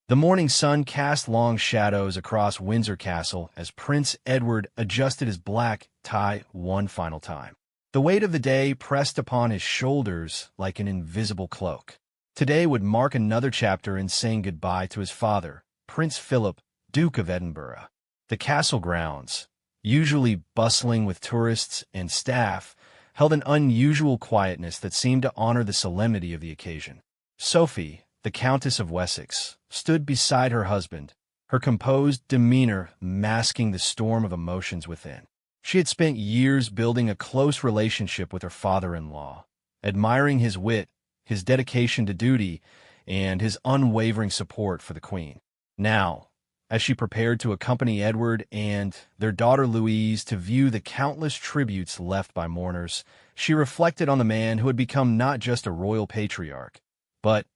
The morning sun cast long shadows across Windsor Castle as Prince Edward adjusted his black tie one final time. The weight of the day pressed upon his shoulders like an invisible cloak. Today would mark another chapter in saying goodbye to his father, Prince Philip, Duke of Edinburgh. The castle grounds, usually bustling with tourists and staff, held an unusual quietness that seemed to honor the solemnity of the occasion. Sophie, the Countess of Wessex, stood beside her husband, her composed demeanor masking the storm of emotions within. She had spent years building a close relationship with her father-in-law, admiring his wit, his dedication to duty, and his unwavering support for the Queen. Now, as she prepared to accompany Edward and their daughter Louise to view the countless tributes left by mourners, she reflected on the man who had become not just a royal patriarch, but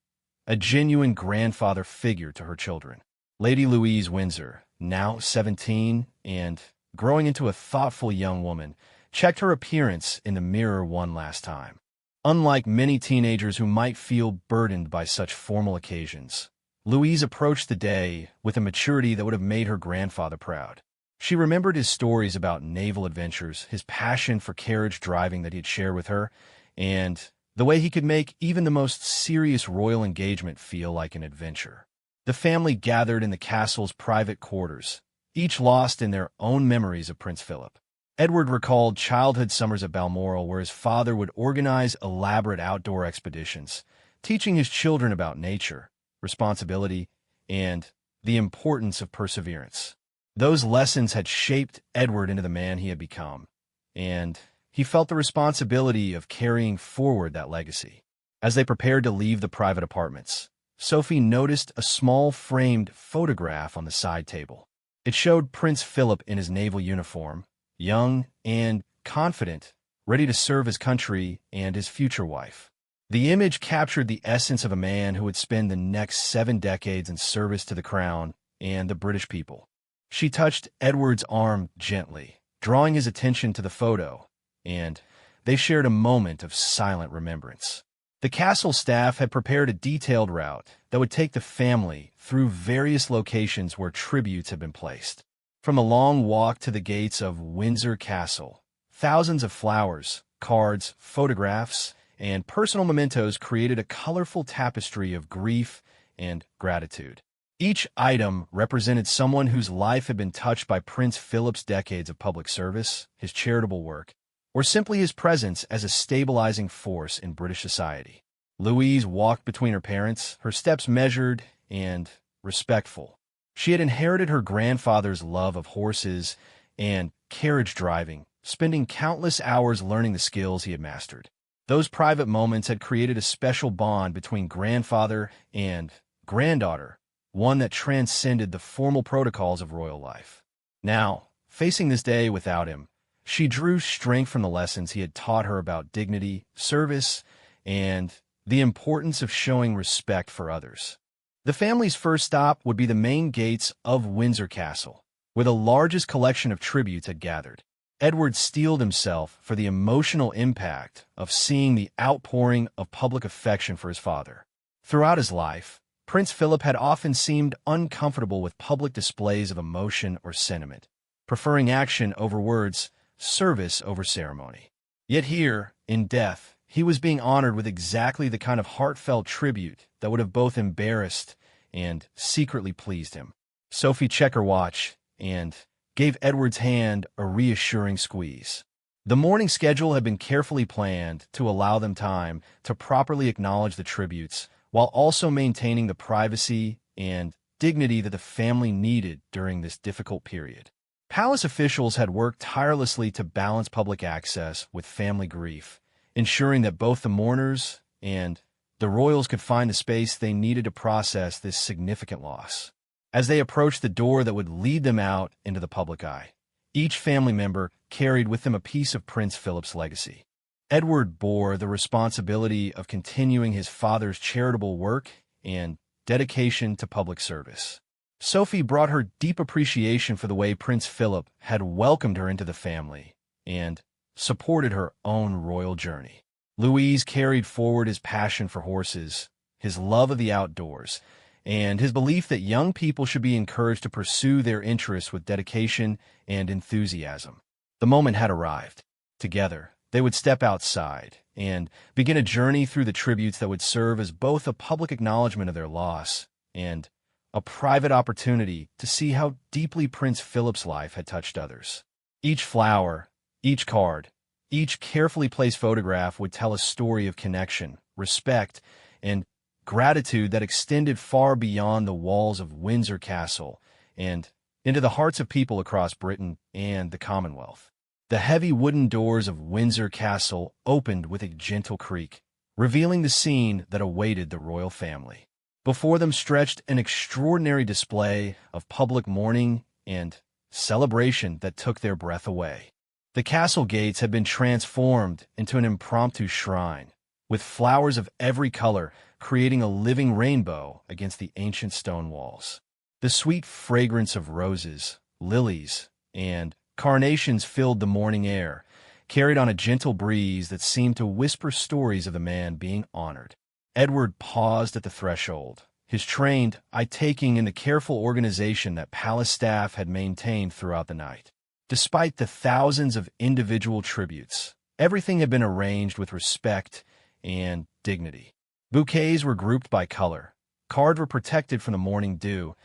a genuine grandfather figure to her children. Lady Louise Windsor, now 17 and growing into a thoughtful young woman, checked her appearance in the mirror one last time. Unlike many teenagers who might feel burdened by such formal occasions, Louise approached the day with a maturity that would have made her grandfather proud. She remembered his stories about naval adventures, his passion for carriage driving that he had shared with her, and the way he could make even the most serious royal engagement feel like an adventure. The family gathered in the castle's private quarters, each lost in their own memories of Prince Philip. Edward recalled childhood summers at Balmoral where his father would organize elaborate outdoor expeditions, teaching his children about nature, responsibility, and the importance of perseverance. Those lessons had shaped Edward into the man he had become, and he felt the responsibility of carrying forward that legacy. As they prepared to leave the private apartments, Sophie noticed a small framed photograph on the side table. It showed Prince Philip in his naval uniform, young and confident, ready to serve his country and his future wife. The image captured the essence of a man who would spend the next 7 decades in service to the crown and the British people. She touched Edward's arm gently, drawing his attention to the photo, and they shared a moment of silent remembrance. The castle staff had prepared a detailed route that would take the family through various locations where tributes had been placed. From the long walk to the gates of Windsor Castle, thousands of flowers, cards, photographs, and personal mementos created a colorful tapestry of grief and gratitude. Each item represented someone whose life had been touched by Prince Philip's decades of public service, his charitable work, or simply his presence as a stabilizing force in British society. Louise walked between her parents, her steps measured and respectful. She had inherited her grandfather's love of horses and carriage driving, spending countless hours learning the skills he had mastered. Those private moments had created a special bond between grandfather and granddaughter, one that transcended the formal protocols of royal life. Now, facing this day without him, she drew strength from the lessons he had taught her about dignity, service, and the importance of showing respect for others. The family's first stop would be the main gates of Windsor Castle, where the largest collection of tributes had gathered. Edward steeled himself for the emotional impact of seeing the outpouring of public affection for his father. Throughout his life, Prince Philip had often seemed uncomfortable with public displays of emotion or sentiment, preferring action over words, service over ceremony. Yet here, in death, he was being honored with exactly the kind of heartfelt tribute that would have both embarrassed and secretly pleased him. Sophie checked her watch and gave Edward's hand a reassuring squeeze. The morning schedule had been carefully planned to allow them time to properly acknowledge the tributes while also maintaining the privacy and dignity that the family needed during this difficult period. Palace officials had worked tirelessly to balance public access with family grief, ensuring that both the mourners and the royals could find the space they needed to process this significant loss. As they approached the door that would lead them out into the public eye, each family member carried with them a piece of Prince Philip's legacy. Edward bore the responsibility of continuing his father's charitable work and dedication to public service. Sophie brought her deep appreciation for the way Prince Philip had welcomed her into the family and supported her own royal journey. Louise carried forward his passion for horses, his love of the outdoors, and his belief that young people should be encouraged to pursue their interests with dedication and enthusiasm. The moment had arrived. Together, they would step outside and begin a journey through the tributes that would serve as both a public acknowledgement of their loss and a private opportunity to see how deeply Prince Philip's life had touched others. Each flower, each card, each carefully placed photograph would tell a story of connection, respect, and gratitude that extended far beyond the walls of Windsor Castle and into the hearts of people across Britain and the Commonwealth. The heavy wooden doors of Windsor Castle opened with a gentle creak, revealing the scene that awaited the royal family. Before them stretched an extraordinary display of public mourning and celebration that took their breath away. The castle gates had been transformed into an impromptu shrine, with flowers of every color creating a living rainbow against the ancient stone walls. The sweet fragrance of roses, lilies, and carnations filled the morning air, carried on a gentle breeze that seemed to whisper stories of the man being honored. Edward paused at the threshold, his trained eye taking in the careful organization that palace staff had maintained throughout the night. Despite the thousands of individual tributes, everything had been arranged with respect and dignity. Bouquets were grouped by color, cards were protected from the morning dew,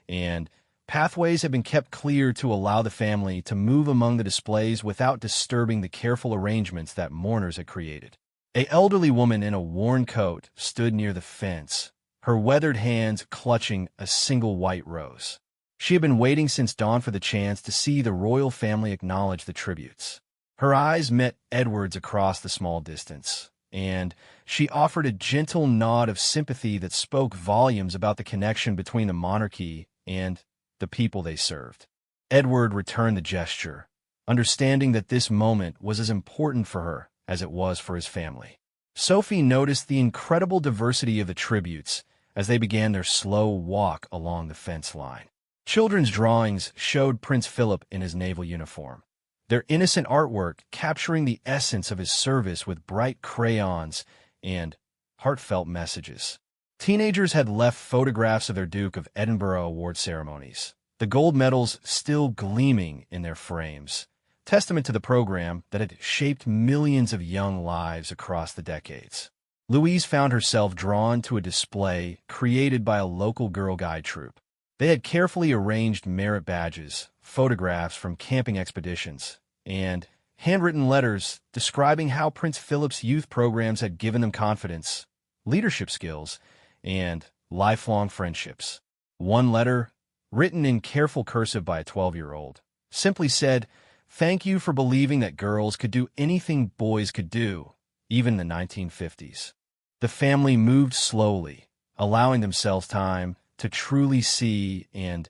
and pathways had been kept clear to allow the family to move among the displays without disturbing the careful arrangements that mourners had created. An elderly woman in a worn coat stood near the fence, her weathered hands clutching a single white rose. She had been waiting since dawn for the chance to see the royal family acknowledge the tributes. Her eyes met Edward's across the small distance, and she offered a gentle nod of sympathy that spoke volumes about the connection between the monarchy and the people they served. Edward returned the gesture, understanding that this moment was as important for her as it was for his family. Sophie noticed the incredible diversity of the tributes as they began their slow walk along the fence line. Children's drawings showed Prince Philip in his naval uniform, their innocent artwork capturing the essence of his service with bright crayons and heartfelt messages. Teenagers had left photographs of their Duke of Edinburgh award ceremonies, the gold medals still gleaming in their frames, testament to the program that had shaped millions of young lives across the decades. Louise found herself drawn to a display created by a local Girl Guide troupe. They had carefully arranged merit badges, photographs from camping expeditions, and handwritten letters describing how Prince Philip's youth programs had given them confidence, leadership skills, and lifelong friendships. One letter, written in careful cursive by a 12-year-old, simply said, "Thank you for believing that girls could do anything boys could do, even in the 1950s. The family moved slowly, allowing themselves time to truly see and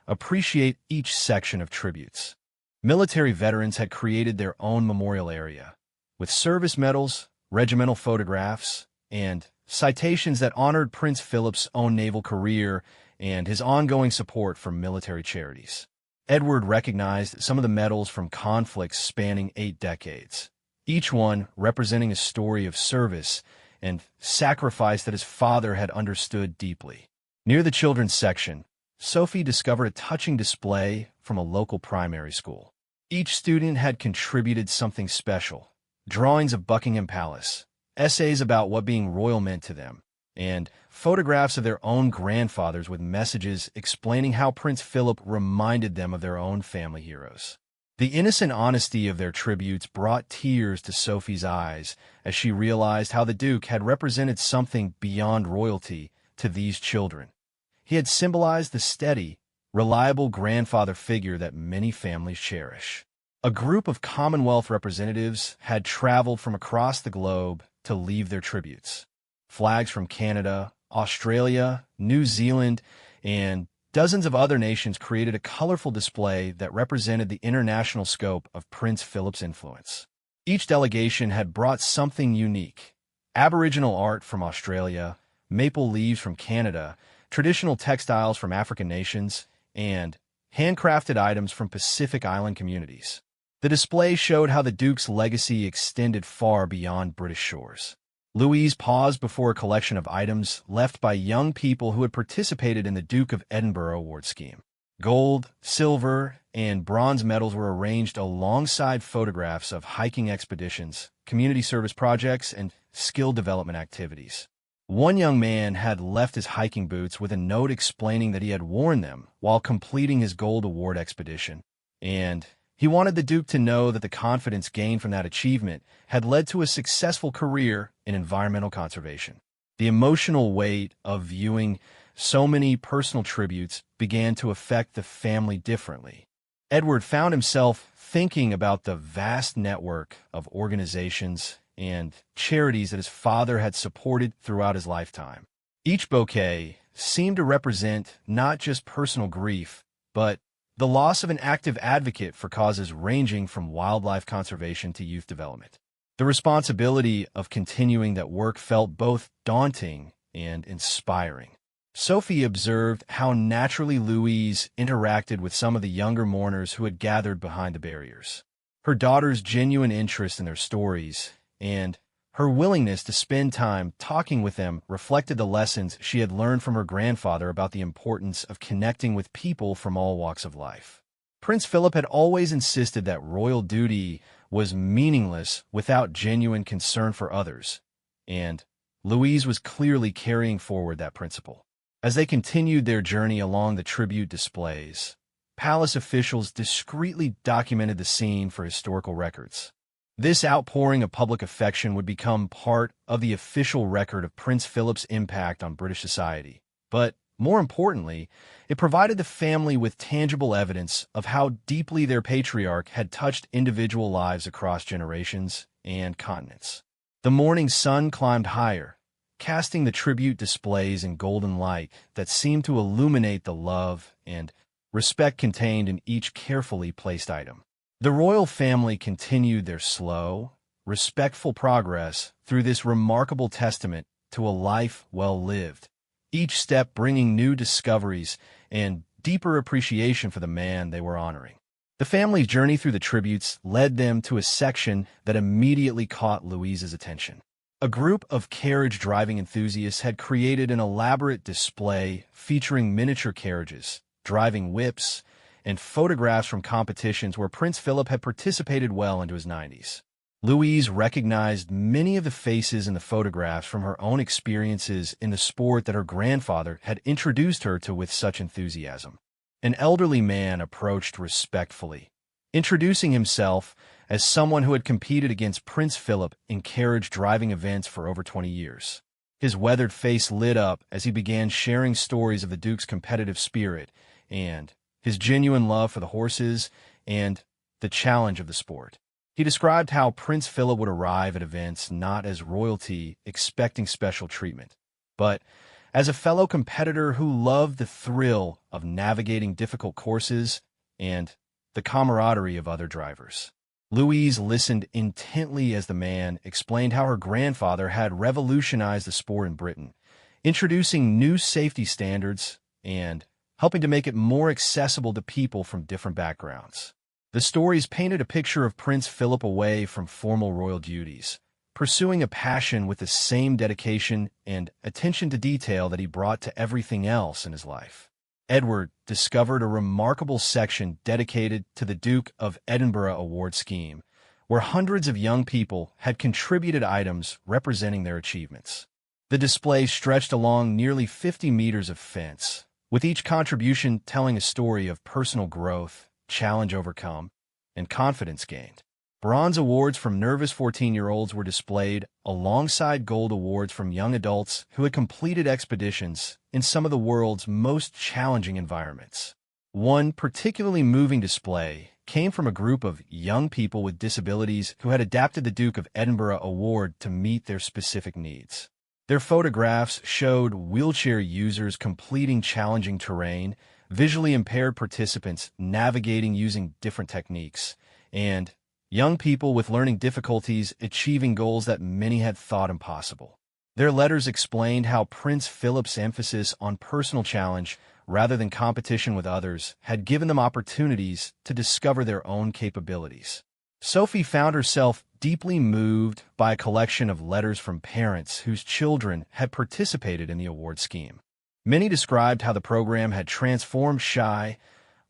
appreciate each section of tributes. Military veterans had created their own memorial area, with service medals, regimental photographs, and citations that honored Prince Philip's own naval career and his ongoing support for military charities. Edward recognized some of the medals from conflicts spanning 8 decades, each one representing a story of service and sacrifice that his father had understood deeply. Near the children's section, Sophie discovered a touching display from a local primary school. Each student had contributed something special: drawings of Buckingham Palace, essays about what being royal meant to them, and photographs of their own grandfathers with messages explaining how Prince Philip reminded them of their own family heroes. The innocent honesty of their tributes brought tears to Sophie's eyes as she realized how the Duke had represented something beyond royalty to these children. He had symbolized the steady, reliable grandfather figure that many families cherish. A group of Commonwealth representatives had traveled from across the globe to leave their tributes. Flags from Canada, Australia, New Zealand, and dozens of other nations created a colorful display that represented the international scope of Prince Philip's influence. Each delegation had brought something unique: Aboriginal art from Australia, maple leaves from Canada, traditional textiles from African nations, and handcrafted items from Pacific Island communities. The display showed how the Duke's legacy extended far beyond British shores. Louise paused before a collection of items left by young people who had participated in the Duke of Edinburgh award scheme. Gold, silver, and bronze medals were arranged alongside photographs of hiking expeditions, community service projects, and skill development activities. One young man had left his hiking boots with a note explaining that he had worn them while completing his gold award expedition, and he wanted the Duke to know that the confidence gained from that achievement had led to a successful career in environmental conservation. The emotional weight of viewing so many personal tributes began to affect the family differently. Edward found himself thinking about the vast network of organizations and charities that his father had supported throughout his lifetime. Each bouquet seemed to represent not just personal grief, but the loss of an active advocate for causes ranging from wildlife conservation to youth development. The responsibility of continuing that work felt both daunting and inspiring. Sophie observed how naturally Louise interacted with some of the younger mourners who had gathered behind the barriers. Her daughter's genuine interest in their stories and her willingness to spend time talking with them reflected the lessons she had learned from her grandfather about the importance of connecting with people from all walks of life. Prince Philip had always insisted that royal duty was meaningless without genuine concern for others, and Louise was clearly carrying forward that principle. As they continued their journey along the tribute displays, palace officials discreetly documented the scene for historical records. This outpouring of public affection would become part of the official record of Prince Philip's impact on British society. But, more importantly, it provided the family with tangible evidence of how deeply their patriarch had touched individual lives across generations and continents. The morning sun climbed higher, casting the tribute displays in golden light that seemed to illuminate the love and respect contained in each carefully placed item. The royal family continued their slow, respectful progress through this remarkable testament to a life well lived, each step bringing new discoveries and deeper appreciation for the man they were honoring. The family's journey through the tributes led them to a section that immediately caught Louise's attention. A group of carriage-driving enthusiasts had created an elaborate display featuring miniature carriages, driving whips, and photographs from competitions where Prince Philip had participated well into his 90s. Louise recognized many of the faces in the photographs from her own experiences in the sport that her grandfather had introduced her to with such enthusiasm. An elderly man approached respectfully, introducing himself as someone who had competed against Prince Philip in carriage-driving events for over 20 years. His weathered face lit up as he began sharing stories of the Duke's competitive spirit and his genuine love for the horses and the challenge of the sport. He described how Prince Philip would arrive at events not as royalty expecting special treatment, but as a fellow competitor who loved the thrill of navigating difficult courses and the camaraderie of other drivers. Louise listened intently as the man explained how her grandfather had revolutionized the sport in Britain, introducing new safety standards and helping to make it more accessible to people from different backgrounds. The stories painted a picture of Prince Philip away from formal royal duties, pursuing a passion with the same dedication and attention to detail that he brought to everything else in his life. Edward discovered a remarkable section dedicated to the Duke of Edinburgh award scheme, where hundreds of young people had contributed items representing their achievements. The display stretched along nearly 50 meters of fence, with each contribution telling a story of personal growth, challenge overcome, and confidence gained. Bronze awards from nervous 14-year-olds were displayed alongside gold awards from young adults who had completed expeditions in some of the world's most challenging environments. One particularly moving display came from a group of young people with disabilities who had adapted the Duke of Edinburgh Award to meet their specific needs. Their photographs showed wheelchair users completing challenging terrain, visually impaired participants navigating using different techniques, and young people with learning difficulties achieving goals that many had thought impossible. Their letters explained how Prince Philip's emphasis on personal challenge rather than competition with others had given them opportunities to discover their own capabilities. Sophie found herself deeply moved by a collection of letters from parents whose children had participated in the award scheme. Many described how the program had transformed shy,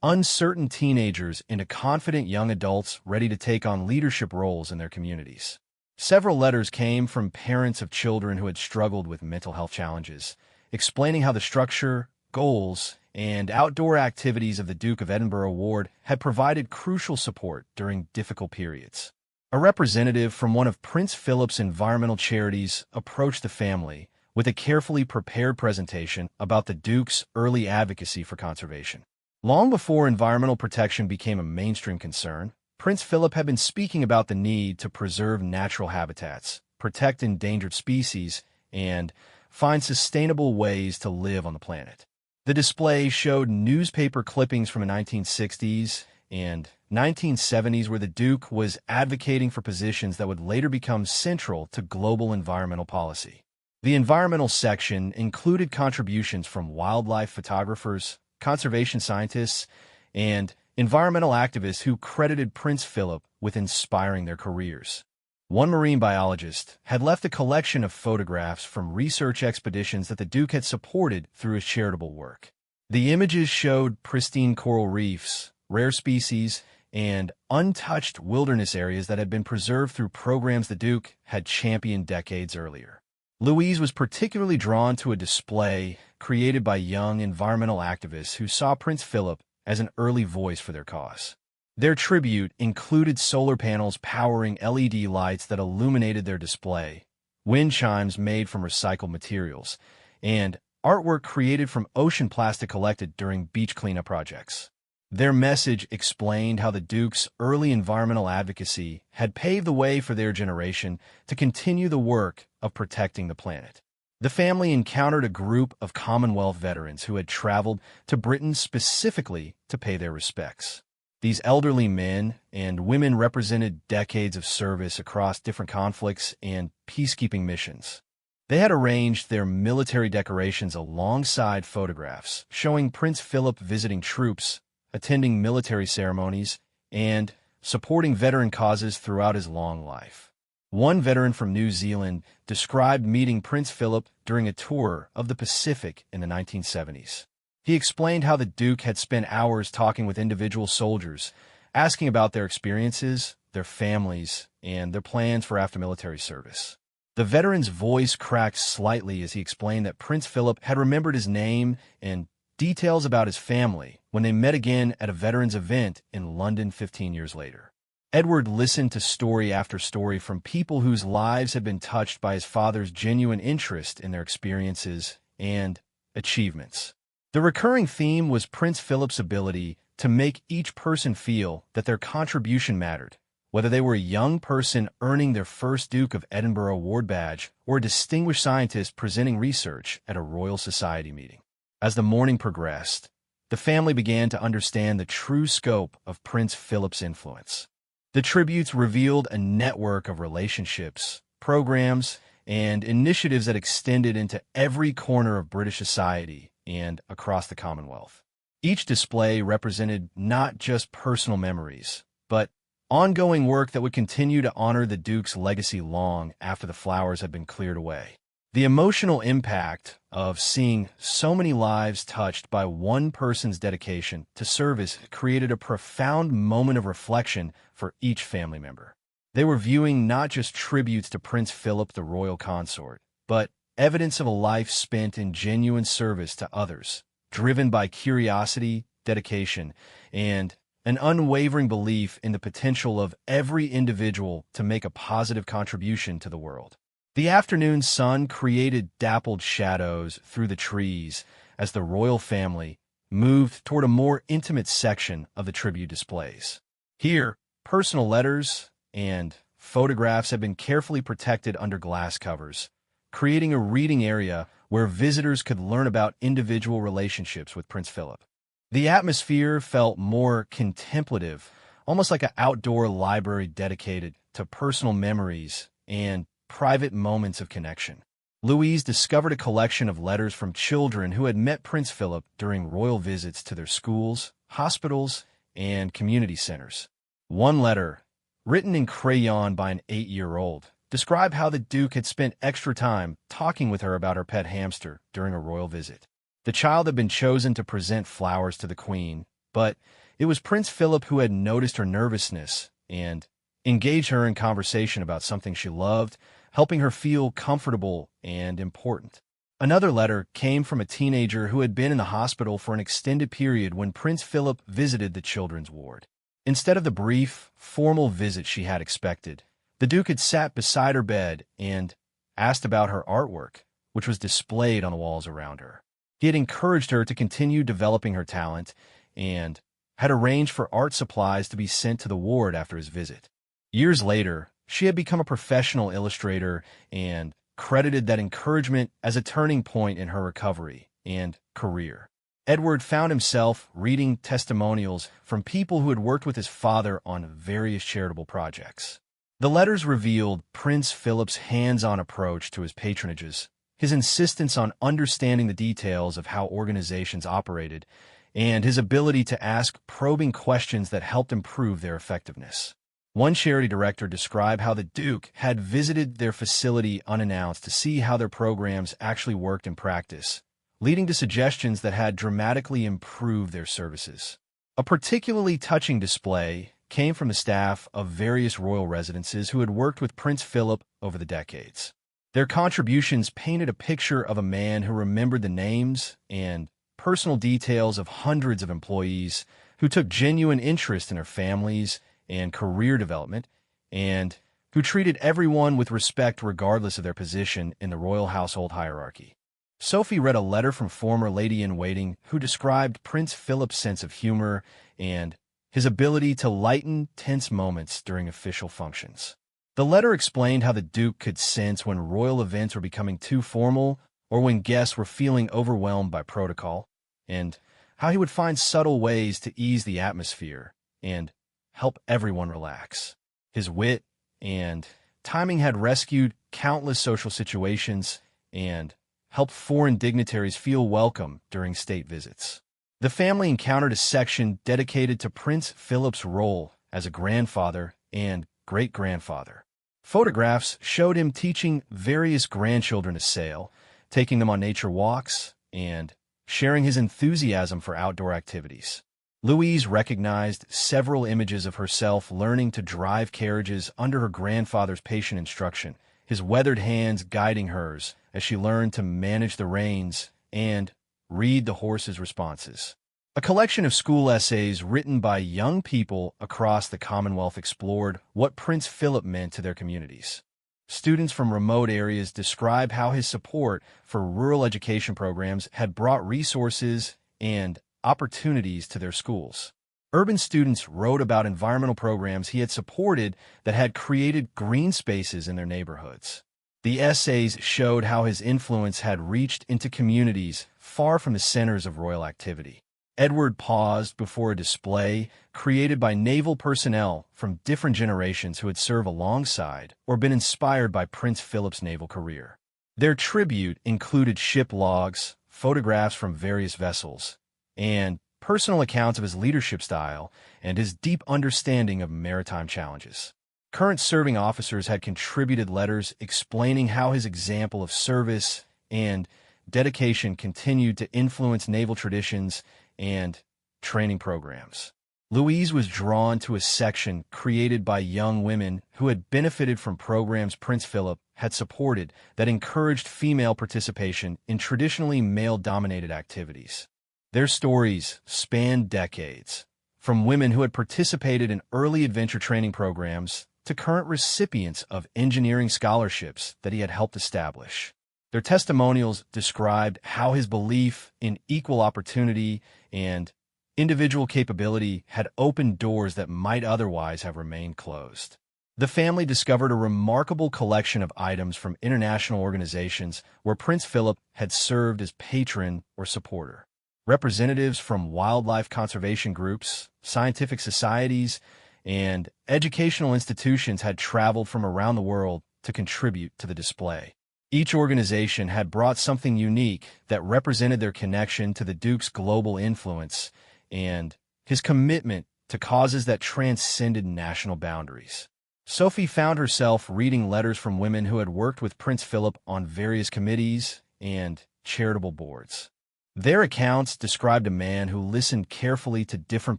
uncertain teenagers into confident young adults ready to take on leadership roles in their communities. Several letters came from parents of children who had struggled with mental health challenges, explaining how the structure, goals, and outdoor activities of the Duke of Edinburgh Award had provided crucial support during difficult periods. A representative from one of Prince Philip's environmental charities approached the family with a carefully prepared presentation about the Duke's early advocacy for conservation. Long before environmental protection became a mainstream concern, Prince Philip had been speaking about the need to preserve natural habitats, protect endangered species, and find sustainable ways to live on the planet. The display showed newspaper clippings from the 1960s and 1970s where the Duke was advocating for positions that would later become central to global environmental policy. The environmental section included contributions from wildlife photographers, conservation scientists, and environmental activists who credited Prince Philip with inspiring their careers. One marine biologist had left a collection of photographs from research expeditions that the Duke had supported through his charitable work. The images showed pristine coral reefs, rare species, and untouched wilderness areas that had been preserved through programs the Duke had championed decades earlier. Louise was particularly drawn to a display created by young environmental activists who saw Prince Philip as an early voice for their cause. Their tribute included solar panels powering LED lights that illuminated their display, wind chimes made from recycled materials, and artwork created from ocean plastic collected during beach cleanup projects. Their message explained how the Duke's early environmental advocacy had paved the way for their generation to continue the work of protecting the planet. The family encountered a group of Commonwealth veterans who had traveled to Britain specifically to pay their respects. These elderly men and women represented decades of service across different conflicts and peacekeeping missions. They had arranged their military decorations alongside photographs showing Prince Philip visiting troops, attending military ceremonies, and supporting veteran causes throughout his long life. One veteran from New Zealand described meeting Prince Philip during a tour of the Pacific in the 1970s. He explained how the Duke had spent hours talking with individual soldiers, asking about their experiences, their families, and their plans for after-military service. The veteran's voice cracked slightly as he explained that Prince Philip had remembered his name and details about his family when they met again at a veterans event in London 15 years later. Edward listened to story after story from people whose lives had been touched by his father's genuine interest in their experiences and achievements. The recurring theme was Prince Philip's ability to make each person feel that their contribution mattered, whether they were a young person earning their first Duke of Edinburgh Award badge or a distinguished scientist presenting research at a Royal Society meeting. As the morning progressed, the family began to understand the true scope of Prince Philip's influence. The tributes revealed a network of relationships, programs, and initiatives that extended into every corner of British society and across the Commonwealth. Each display represented not just personal memories, but ongoing work that would continue to honor the Duke's legacy long after the flowers had been cleared away. The emotional impact of seeing so many lives touched by one person's dedication to service created a profound moment of reflection for each family member. They were viewing not just tributes to Prince Philip, the royal consort, but evidence of a life spent in genuine service to others, driven by curiosity, dedication, and an unwavering belief in the potential of every individual to make a positive contribution to the world. The afternoon sun created dappled shadows through the trees as the royal family moved toward a more intimate section of the tribute displays. Here, personal letters and photographs have been carefully protected under glass covers, creating a reading area where visitors could learn about individual relationships with Prince Philip. The atmosphere felt more contemplative, almost like an outdoor library dedicated to personal memories and private moments of connection. Louise discovered a collection of letters from children who had met Prince Philip during royal visits to their schools, hospitals, and community centers. One letter, written in crayon by an 8-year-old, describe how the Duke had spent extra time talking with her about her pet hamster during a royal visit. The child had been chosen to present flowers to the Queen, but it was Prince Philip who had noticed her nervousness and engaged her in conversation about something she loved, helping her feel comfortable and important. Another letter came from a teenager who had been in the hospital for an extended period when Prince Philip visited the children's ward. Instead of the brief, formal visit she had expected, the Duke had sat beside her bed and asked about her artwork, which was displayed on the walls around her. He had encouraged her to continue developing her talent and had arranged for art supplies to be sent to the ward after his visit. Years later, she had become a professional illustrator and credited that encouragement as a turning point in her recovery and career. Edward found himself reading testimonials from people who had worked with his father on various charitable projects. The letters revealed Prince Philip's hands-on approach to his patronages, his insistence on understanding the details of how organizations operated, and his ability to ask probing questions that helped improve their effectiveness. One charity director described how the Duke had visited their facility unannounced to see how their programs actually worked in practice, leading to suggestions that had dramatically improved their services. A particularly touching display came from the staff of various royal residences who had worked with Prince Philip over the decades. Their contributions painted a picture of a man who remembered the names and personal details of hundreds of employees who took genuine interest in their families and career development, and who treated everyone with respect regardless of their position in the royal household hierarchy. Sophie read a letter from former lady-in-waiting who described Prince Philip's sense of humor and his ability to lighten tense moments during official functions. The letter explained how the Duke could sense when royal events were becoming too formal or when guests were feeling overwhelmed by protocol, and how he would find subtle ways to ease the atmosphere and help everyone relax. His wit and timing had rescued countless social situations and helped foreign dignitaries feel welcome during state visits. The family encountered a section dedicated to Prince Philip's role as a grandfather and great-grandfather. Photographs showed him teaching various grandchildren to sail, taking them on nature walks, and sharing his enthusiasm for outdoor activities. Louise recognized several images of herself learning to drive carriages under her grandfather's patient instruction, his weathered hands guiding hers as she learned to manage the reins and read the horse's responses. A collection of school essays written by young people across the Commonwealth explored what Prince Philip meant to their communities. Students from remote areas describe how his support for rural education programs had brought resources and opportunities to their schools. Urban students wrote about environmental programs he had supported that had created green spaces in their neighborhoods. The essays showed how his influence had reached into communities far from the centers of royal activity. Edward paused before a display created by naval personnel from different generations who had served alongside or been inspired by Prince Philip's naval career. Their tribute included ship logs, photographs from various vessels, and personal accounts of his leadership style and his deep understanding of maritime challenges. Current serving officers had contributed letters explaining how his example of service and dedication continued to influence naval traditions and training programs. Louise was drawn to a section created by young women who had benefited from programs Prince Philip had supported that encouraged female participation in traditionally male-dominated activities. Their stories spanned decades, from women who had participated in early adventure training programs to current recipients of engineering scholarships that he had helped establish. Their testimonials described how his belief in equal opportunity and individual capability had opened doors that might otherwise have remained closed. The family discovered a remarkable collection of items from international organizations where Prince Philip had served as patron or supporter. Representatives from wildlife conservation groups, scientific societies, and educational institutions had traveled from around the world to contribute to the display. Each organization had brought something unique that represented their connection to the Duke's global influence and his commitment to causes that transcended national boundaries. Sophie found herself reading letters from women who had worked with Prince Philip on various committees and charitable boards. Their accounts described a man who listened carefully to different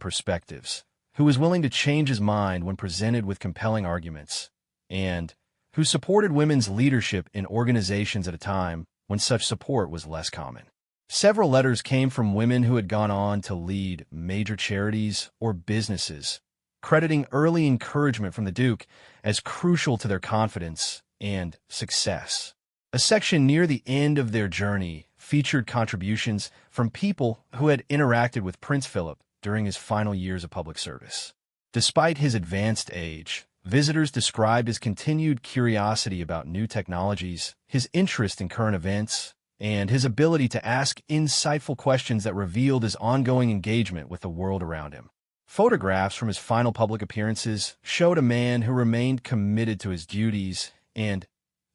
perspectives, who was willing to change his mind when presented with compelling arguments, and who supported women's leadership in organizations at a time when such support was less common. Several letters came from women who had gone on to lead major charities or businesses, crediting early encouragement from the Duke as crucial to their confidence and success. A section near the end of their journey featured contributions from people who had interacted with Prince Philip during his final years of public service. Despite his advanced age, visitors described his continued curiosity about new technologies, his interest in current events, and his ability to ask insightful questions that revealed his ongoing engagement with the world around him. Photographs from his final public appearances showed a man who remained committed to his duties and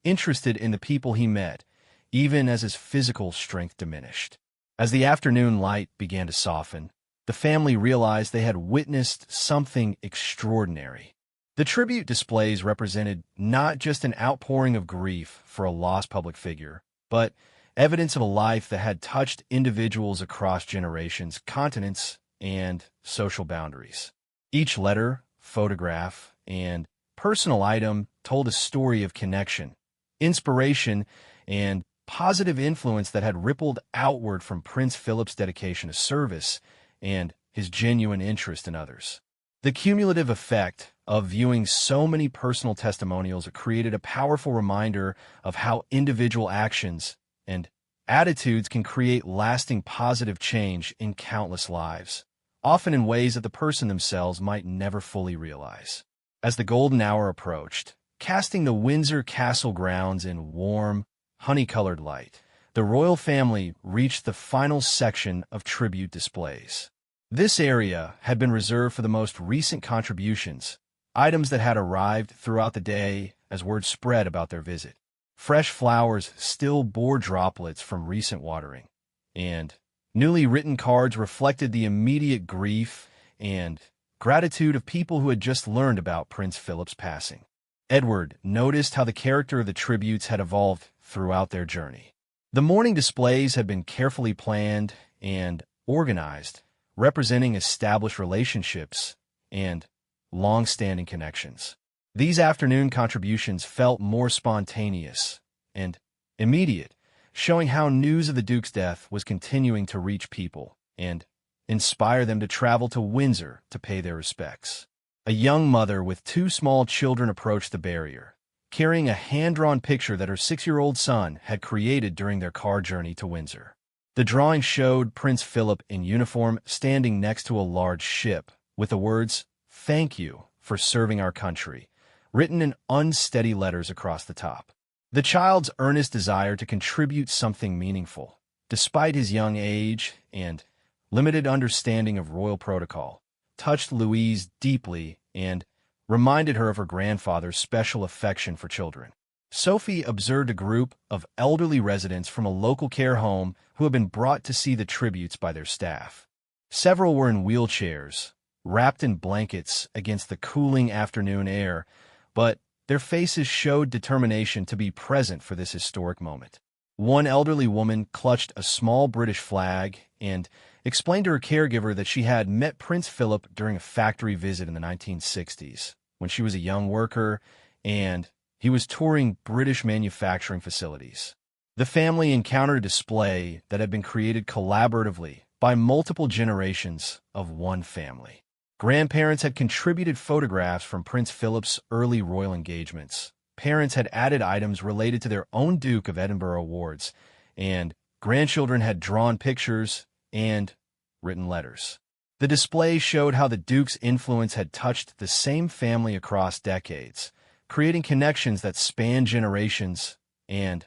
interested in the people he met, even as his physical strength diminished. As the afternoon light began to soften, the family realized they had witnessed something extraordinary. The tribute displays represented not just an outpouring of grief for a lost public figure, but evidence of a life that had touched individuals across generations, continents, and social boundaries. Each letter, photograph, and personal item told a story of connection, inspiration, and positive influence that had rippled outward from Prince Philip's dedication to service and his genuine interest in others. The cumulative effect of viewing so many personal testimonials created a powerful reminder of how individual actions and attitudes can create lasting positive change in countless lives, often in ways that the person themselves might never fully realize. As the golden hour approached, casting the Windsor Castle grounds in warm, honey-colored light, the royal family reached the final section of tribute displays. This area had been reserved for the most recent contributions, items that had arrived throughout the day as word spread about their visit. Fresh flowers still bore droplets from recent watering, and newly written cards reflected the immediate grief and gratitude of people who had just learned about Prince Philip's passing. Edward noticed how the character of the tributes had evolved throughout their journey. The morning displays had been carefully planned and organized, representing established relationships and long-standing connections. These afternoon contributions felt more spontaneous and immediate, showing how news of the Duke's death was continuing to reach people and inspire them to travel to Windsor to pay their respects. A young mother with two small children approached the barrier, carrying a hand-drawn picture that her 6-year-old son had created during their car journey to Windsor. The drawing showed Prince Philip in uniform standing next to a large ship, with the words, "Thank you for serving our country," written in unsteady letters across the top. The child's earnest desire to contribute something meaningful, despite his young age and limited understanding of royal protocol, touched Louise deeply and reminded her of her grandfather's special affection for children. Sophie observed a group of elderly residents from a local care home who had been brought to see the tributes by their staff. Several were in wheelchairs, wrapped in blankets against the cooling afternoon air, but their faces showed determination to be present for this historic moment. One elderly woman clutched a small British flag and explained to her caregiver that she had met Prince Philip during a factory visit in the 1960s, when she was a young worker and he was touring British manufacturing facilities. The family encountered a display that had been created collaboratively by multiple generations of one family. Grandparents had contributed photographs from Prince Philip's early royal engagements. Parents had added items related to their own Duke of Edinburgh awards, and grandchildren had drawn pictures and written letters. The display showed how the Duke's influence had touched the same family across decades, creating connections that spanned generations and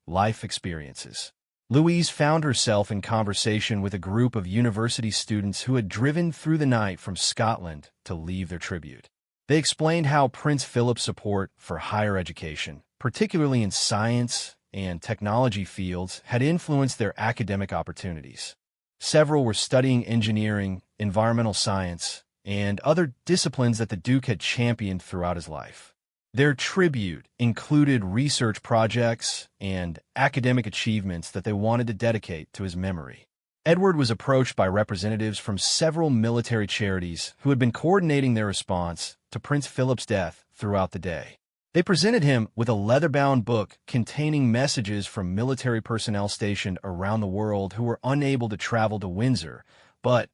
life experiences. Louise found herself in conversation with a group of university students who had driven through the night from Scotland to leave their tribute. They explained how Prince Philip's support for higher education, particularly in science and technology fields, had influenced their academic opportunities. Several were studying engineering, environmental science, and other disciplines that the Duke had championed throughout his life. Their tribute included research projects and academic achievements that they wanted to dedicate to his memory. Edward was approached by representatives from several military charities who had been coordinating their response to Prince Philip's death throughout the day. They presented him with a leather-bound book containing messages from military personnel stationed around the world who were unable to travel to Windsor, but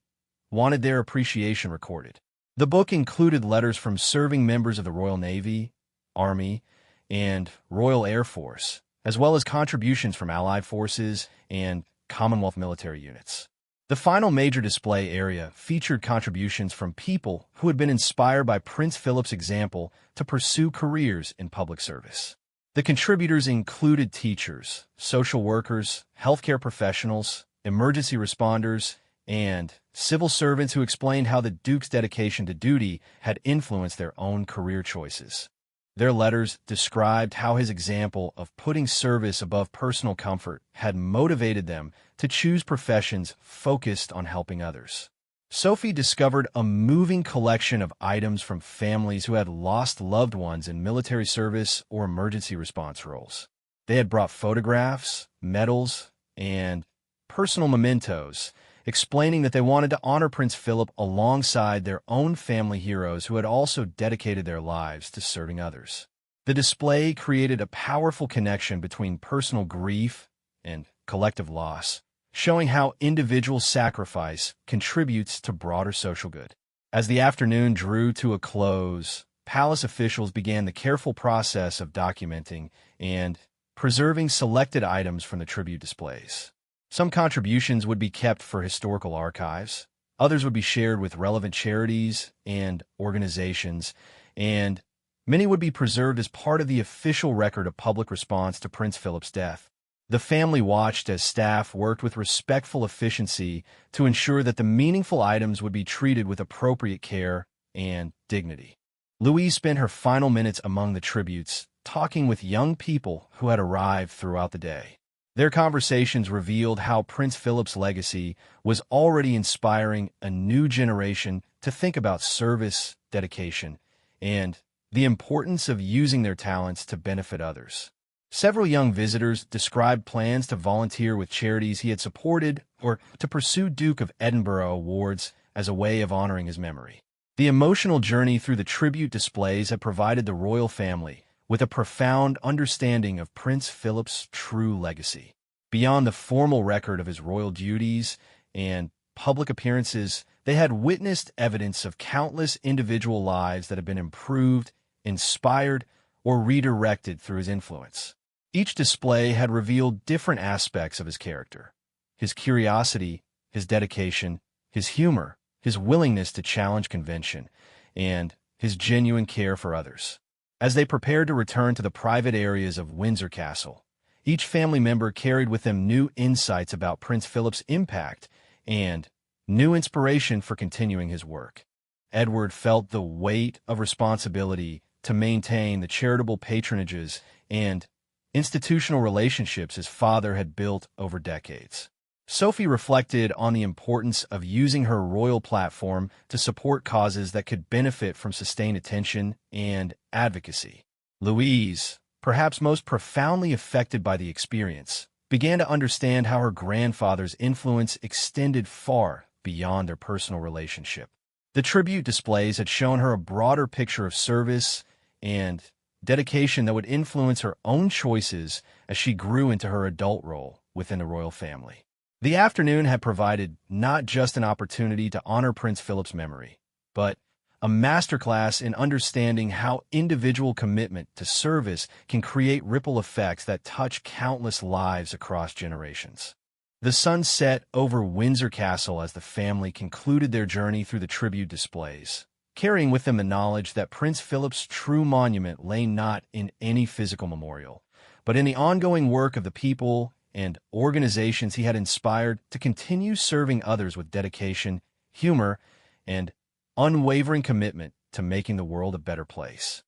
wanted their appreciation recorded. The book included letters from serving members of the Royal Navy, Army, and Royal Air Force, as well as contributions from Allied forces and Commonwealth military units. The final major display area featured contributions from people who had been inspired by Prince Philip's example to pursue careers in public service. The contributors included teachers, social workers, healthcare professionals, emergency responders, and civil servants who explained how the Duke's dedication to duty had influenced their own career choices. Their letters described how his example of putting service above personal comfort had motivated them to choose professions focused on helping others. Sophie discovered a moving collection of items from families who had lost loved ones in military service or emergency response roles. They had brought photographs, medals, and personal mementos, explaining that they wanted to honor Prince Philip alongside their own family heroes who had also dedicated their lives to serving others. The display created a powerful connection between personal grief and collective loss, showing how individual sacrifice contributes to broader social good. As the afternoon drew to a close, palace officials began the careful process of documenting and preserving selected items from the tribute displays. Some contributions would be kept for historical archives, others would be shared with relevant charities and organizations, and many would be preserved as part of the official record of public response to Prince Philip's death. The family watched as staff worked with respectful efficiency to ensure that the meaningful items would be treated with appropriate care and dignity. Louise spent her final minutes among the tributes, talking with young people who had arrived throughout the day. Their conversations revealed how Prince Philip's legacy was already inspiring a new generation to think about service, dedication, and the importance of using their talents to benefit others. Several young visitors described plans to volunteer with charities he had supported or to pursue Duke of Edinburgh awards as a way of honoring his memory. The emotional journey through the tribute displays had provided the royal family with a profound understanding of Prince Philip's true legacy. Beyond the formal record of his royal duties and public appearances, they had witnessed evidence of countless individual lives that had been improved, inspired, or redirected through his influence. Each display had revealed different aspects of his character: his curiosity, his dedication, his humor, his willingness to challenge convention, and his genuine care for others. As they prepared to return to the private areas of Windsor Castle, each family member carried with them new insights about Prince Philip's impact and new inspiration for continuing his work. Edward felt the weight of responsibility to maintain the charitable patronages and institutional relationships his father had built over decades. Sophie reflected on the importance of using her royal platform to support causes that could benefit from sustained attention and advocacy. Louise, perhaps most profoundly affected by the experience, began to understand how her grandfather's influence extended far beyond their personal relationship. The tribute displays had shown her a broader picture of service and dedication that would influence her own choices as she grew into her adult role within the royal family. The afternoon had provided not just an opportunity to honor Prince Philip's memory, but a masterclass in understanding how individual commitment to service can create ripple effects that touch countless lives across generations. The sun set over Windsor Castle as the family concluded their journey through the tribute displays, carrying with them the knowledge that Prince Philip's true monument lay not in any physical memorial, but in the ongoing work of the people and organizations he had inspired to continue serving others with dedication, humor, and unwavering commitment to making the world a better place.